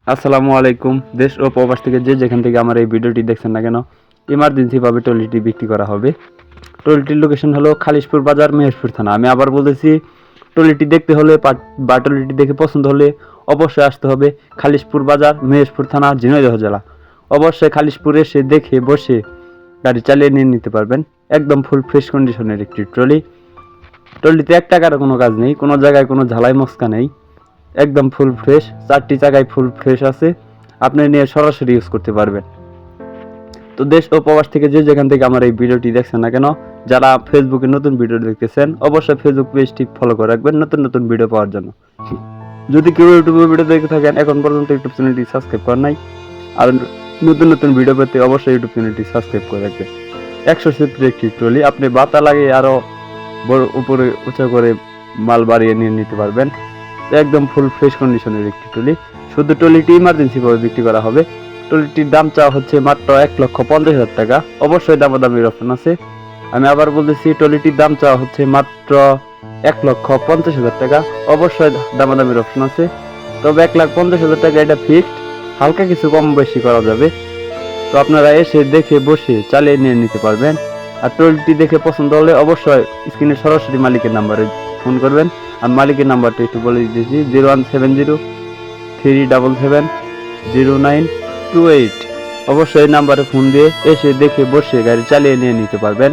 আসসালামু আলাইকুম। দেশ ও প্রবাস থেকে যেখান থেকে আমার এই ভিডিওটি দেখছেন না কেন, ইমার্জেন্সিভাবে ট্রলিটি বিক্রি করা হবে। ট্রলিটির লোকেশন হলো খালিশপুর বাজার, মেহেরপুর থানা। আমি আবার বলতেছি, ট্রলিটি দেখতে হলে বা ট্রলিটি দেখে পছন্দ হলে অবশ্যই আসতে হবে খালিশপুর বাজার, মেহেরপুর থানা, ঝিনাইদহ জেলা। অবশ্যই খালিশপুরে এসে দেখে বসে গাড়ি চালিয়ে নিয়ে নিতে পারবেন। একদম ফুল ফ্রেশ কন্ডিশনের একটি ট্রলি। ট্রলিতে এক টাকারও কোনো কাজ নেই, কোনো জায়গায় কোনো ঝালাই মস্কা নেই, একদম ফুল ফ্রেশ। 4টি জায়গায় ফুল ফ্রেশ আছে, আপনি নিয়ে সরাসরি ইউজ করতে পারবেন। তো দেশ ও প্রবাস থেকে যেখান থেকে আমার এই ভিডিওটি দেখছেন না কেন, যারা ফেসবুকে নতুন ভিডিও দেখতেছেন অবশ্যই ফেসবুক পেজটি ফলো করে রাখবেন নতুন নতুন ভিডিও পাওয়ার জন্য। যদি কেউ ইউটিউবে ভিডিও দেখে থাকেন, এখন পর্যন্ত ইউটিউব চ্যানেলটি সাবস্ক্রাইব করেন নাই, আর নতুন নতুন ভিডিও পেতে অবশ্যই ইউটিউব চ্যানেলটি সাবস্ক্রাইব করে রাখবেন। 100 সিটের একটি ট্রলি, আপনি বাতা লাগিয়ে আরো বড় উপরে উঁচা করে মাল বাড়িয়ে নিয়ে নিতে পারবেন। একদম ফুল ফ্রেশ কন্ডিশনের একটি ট্রলি। শুধু ট্রলিটি ইমার্জেন্সিভাবে বিক্রি করা হবে। ট্রলিটির দাম চাওয়া হচ্ছে মাত্র 1,50,000 টাকা। অবশ্যই দামাদামির অপশন আছে। আমি আবার বলতেছি, ট্রলিটির দাম চাওয়া হচ্ছে মাত্র 1,50,000 টাকা। অবশ্যই দামাদামির অপশন আছে, তবে 1,50,000 টাকা এটা ফিক্সড। হালকা কিছু কম বেশি করা যাবে। তো আপনারা এসে দেখে বসে চালিয়ে নিয়ে নিতে পারবেন। আর ট্রলিটি দেখে পছন্দ হলে অবশ্যই স্ক্রিনে সরাসরি মালিকের নাম্বারে ফোন করবেন। আমি মালিকের নাম্বারটা একটু বলে দিতেছি, 0170-377-0928। অবশ্যই এই নাম্বারে ফোন দিয়ে এসে দেখে বসে গাড়ি চালিয়ে নিয়ে নিতে পারবেন।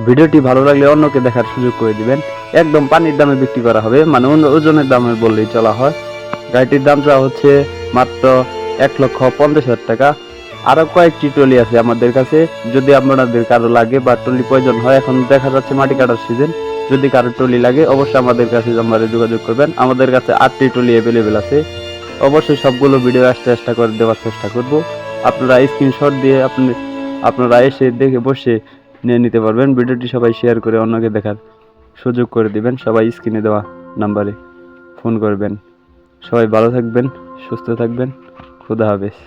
ভিডিওটি ভালো লাগলে অন্যকে দেখার সুযোগ করে দিবেন। একদম পানির দামে বিক্রি করা হবে, মানে ওজনের দামে বললেই চলা হয়। গাড়িটির দাম চাওয়া হচ্ছে মাত্র 1,50,000 টাকা। আরো কয়েকটি ট্রলি আছে আমাদের কাছে, যদি আপনাদের কারো লাগে বা ট্রলি প্রয়োজন হয়। এখন দেখা যাচ্ছে মাটি কাটার সিজন, যদি কারো ট্রলি লাগে অবশ্যই আমাদের কাছে যোগাযোগ করবেন। আমাদের কাছে 8টি ট্রলি অ্যাভেলেবেল আছে। অবশ্যই সবগুলো ভিডিও চেষ্টা করে দেওয়ার চেষ্টা করব। আপনারা স্ক্রিনশট দিয়ে আপনারা এসে দেখে বসে নিয়ে নিতে পারবেন। ভিডিওটি সবাই শেয়ার করে অন্যকে দেখার সুযোগ করে দিবেন। সবাই স্ক্রিনে দেওয়া নাম্বারে ফোন করবেন। সবাই ভালো থাকবেন, সুস্থ থাকবেন। খুদা হাফেজ।